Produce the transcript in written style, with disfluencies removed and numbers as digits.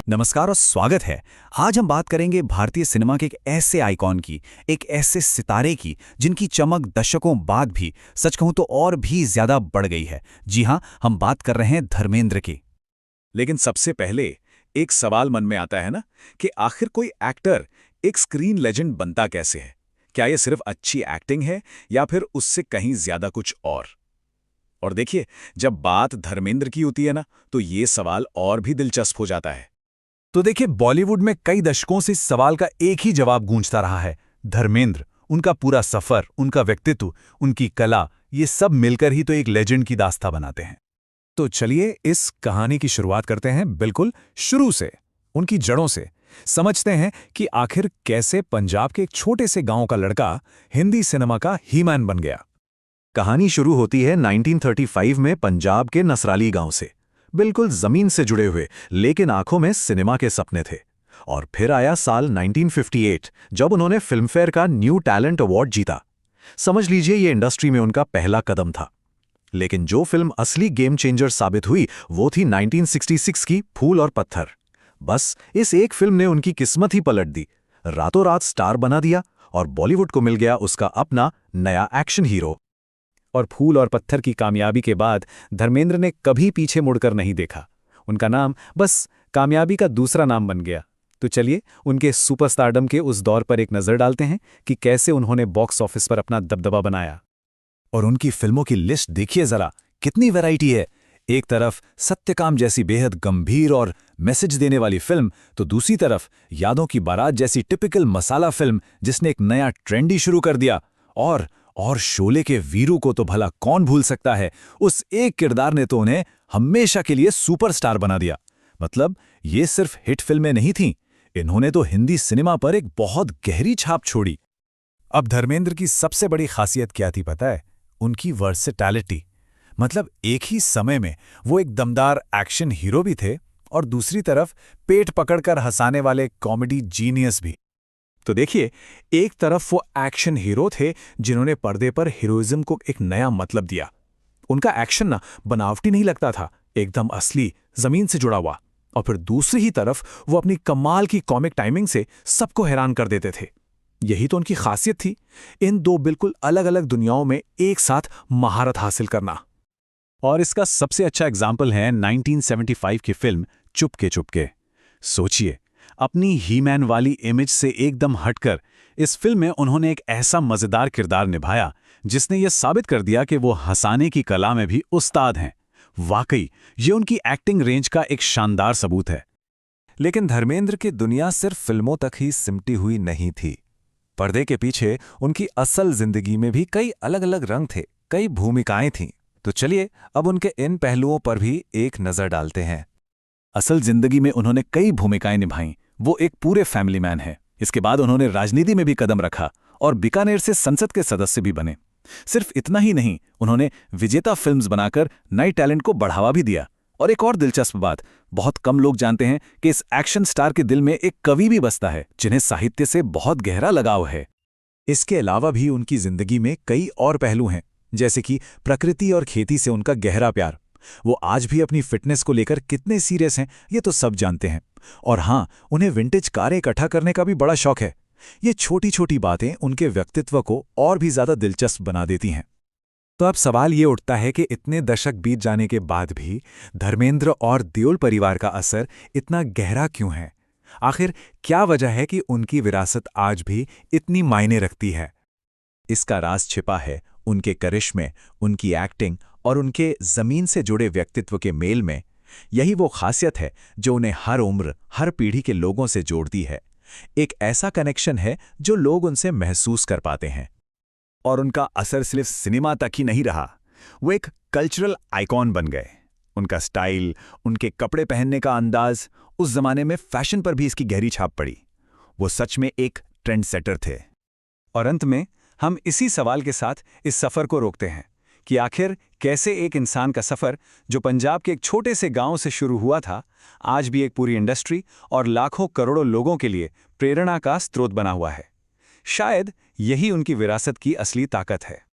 नमस्कार और स्वागत है। आज हम बात करेंगे भारतीय सिनेमा के एक ऐसे आइकॉन की, एक ऐसे सितारे की जिनकी चमक दशकों बाद भी सच कहूं तो और भी ज्यादा बढ़ गई है। जी हां, हम बात कर रहे हैं धर्मेंद्र की। लेकिन सबसे पहले एक सवाल मन में आता है ना कि आखिर कोई एक्टर एक स्क्रीन लेजेंड बनता कैसे है? क्या ये सिर्फ अच्छी एक्टिंग है या फिर उससे कहीं ज्यादा कुछ और देखिए, जब बात धर्मेंद्र की होती है ना, तो ये सवाल और भी दिलचस्प हो जाता है। तो देखिए, बॉलीवुड में कई दशकों से इस सवाल का एक ही जवाब गूंजता रहा है। धर्मेंद्र, उनका पूरा सफर, उनका व्यक्तित्व, उनकी कला, ये सब मिलकर ही तो एक लेजेंड की दास्तां बनाते हैं। तो चलिए इस कहानी की शुरुआत करते हैं बिल्कुल शुरू से, उनकी जड़ों से। समझते हैं कि आखिर कैसे पंजाब के एक छोटे से गांव का लड़का हिंदी सिनेमा का हीमैन बन गया। कहानी शुरू होती है 1935 में पंजाब के नसराली गांव से। बिल्कुल जमीन से जुड़े हुए, लेकिन आंखों में सिनेमा के सपने थे। और फिर आया साल 1958, जब उन्होंने फिल्मफेयर का न्यू टैलेंट अवार्ड जीता। समझ लीजिए, ये इंडस्ट्री में उनका पहला कदम था। लेकिन जो फिल्म असली गेम चेंजर साबित हुई, वो थी 1966 की फूल और पत्थर। बस इस एक फिल्म ने उनकी किस्मत ही पलट दी, रातों रात स्टार बना दिया, और बॉलीवुड को मिल गया उसका अपना नया एक्शन हीरो। और फूल और पत्थर की कामयाबी के बाद धर्मेंद्र ने कभी पीछे मुड़कर नहीं देखा। उनका नाम बस कामयाबी का दूसरा नाम बन गया। तो चलिए उनके सुपरस्टारडम के उस दौर पर एक नज़र डालते हैं कि कैसे उन्होंने बॉक्स ऑफिस पर अपना दबदबा बनाया। और उनकी फिल्मों की लिस्ट देखिए जरा, कितनी वैरायटी है। एक तरफ सत्यकाम जैसी बेहद गंभीर और मैसेज देने वाली फिल्म, तो दूसरी तरफ यादों की बारात जैसी टिपिकल मसाला फिल्म जिसने एक नया ट्रेंड ही शुरू कर दिया। और शोले के वीरू को तो भला कौन भूल सकता है। उस एक किरदार ने तो उन्हें हमेशा के लिए सुपरस्टार बना दिया। मतलब ये सिर्फ हिट फिल्में नहीं थीं, इन्होंने तो हिंदी सिनेमा पर एक बहुत गहरी छाप छोड़ी। अब धर्मेंद्र की सबसे बड़ी खासियत क्या थी पता है? उनकी वर्सेटैलिटी। मतलब एक ही समय में वो एक दमदार एक्शन हीरो भी थे और दूसरी तरफ पेट पकड़कर हंसाने वाले कॉमेडी जीनियस भी। तो देखिए, एक तरफ वो एक्शन हीरो थे जिन्होंने पर्दे पर हीरोइज्म को एक नया मतलब दिया। उनका एक्शन ना बनावटी नहीं लगता था, एकदम असली, जमीन से जुड़ा हुआ। और फिर दूसरी ही तरफ वो अपनी कमाल की कॉमिक टाइमिंग से सबको हैरान कर देते थे। यही तो उनकी खासियत थी, इन दो बिल्कुल अलग अलग दुनियाओं में एक साथ महारत हासिल करना। और इसका सबसे अच्छा एग्जाम्पल है 1975 की फिल्म चुपके चुपके। सोचिए, अपनी हीमैन वाली इमेज से एकदम हटकर इस फिल्म में उन्होंने एक ऐसा मजेदार किरदार निभाया जिसने ये साबित कर दिया कि वो हंसाने की कला में भी उस्ताद हैं। वाकई ये उनकी एक्टिंग रेंज का एक शानदार सबूत है। लेकिन धर्मेंद्र की दुनिया सिर्फ फिल्मों तक ही सिमटी हुई नहीं थी। पर्दे के पीछे उनकी असल जिंदगी में भी कई अलग अलग रंग थे, कई भूमिकाएं थीं। तो चलिए अब उनके इन पहलुओं पर भी एक नजर डालते हैं। असल जिंदगी में उन्होंने कई भूमिकाएं निभाईं। वो एक पूरे फैमिली मैन हैं। इसके बाद उन्होंने राजनीति में भी कदम रखा और बीकानेर से संसद के सदस्य भी बने। सिर्फ इतना ही नहीं, उन्होंने विजेता फिल्म्स बनाकर नए टैलेंट को बढ़ावा भी दिया। और एक और दिलचस्प बात, बहुत कम लोग जानते हैं कि इस एक्शन स्टार के दिल में एक कवि भी बसता है जिन्हें साहित्य से बहुत गहरा लगाव है। इसके अलावा भी उनकी जिंदगी में कई और पहलू हैं, जैसे कि प्रकृति और खेती से उनका गहरा प्यार। वो आज भी अपनी फिटनेस को लेकर कितने सीरियस हैं, ये तो सब जानते हैं। और हाँ, उन्हें विंटेज कारें इकट्ठा करने का भी बड़ा शौक है। ये छोटी छोटी बातें उनके व्यक्तित्व को और भी ज्यादा दिलचस्प बना देती हैं। तो अब सवाल ये उठता है कि इतने दशक बीत जाने के बाद भी धर्मेंद्र और देओल परिवार का असर इतना गहरा क्यों है? आखिर क्या वजह है कि उनकी विरासत आज भी इतनी मायने रखती है? इसका राज छिपा है उनके करिश्मे, उनकी एक्टिंग और उनके जमीन से जुड़े व्यक्तित्व के मेल में। यही वो खासियत है जो उन्हें हर उम्र, हर पीढ़ी के लोगों से जोड़ती है। एक ऐसा कनेक्शन है जो लोग उनसे महसूस कर पाते हैं। और उनका असर सिर्फ सिनेमा तक ही नहीं रहा, वो एक कल्चरल आइकॉन बन गए। उनका स्टाइल, उनके कपड़े पहनने का अंदाज, उस जमाने में फैशन पर भी इसकी गहरी छाप पड़ी। वो सच में एक ट्रेंड सेटर थे। और अंत में हम इसी सवाल के साथ इस सफर को रोकते हैं कि आखिर कैसे एक इंसान का सफर जो पंजाब के एक छोटे से गांव से शुरू हुआ था, आज भी एक पूरी इंडस्ट्री और लाखों करोड़ों लोगों के लिए प्रेरणा का स्रोत बना हुआ है। शायद यही उनकी विरासत की असली ताकत है।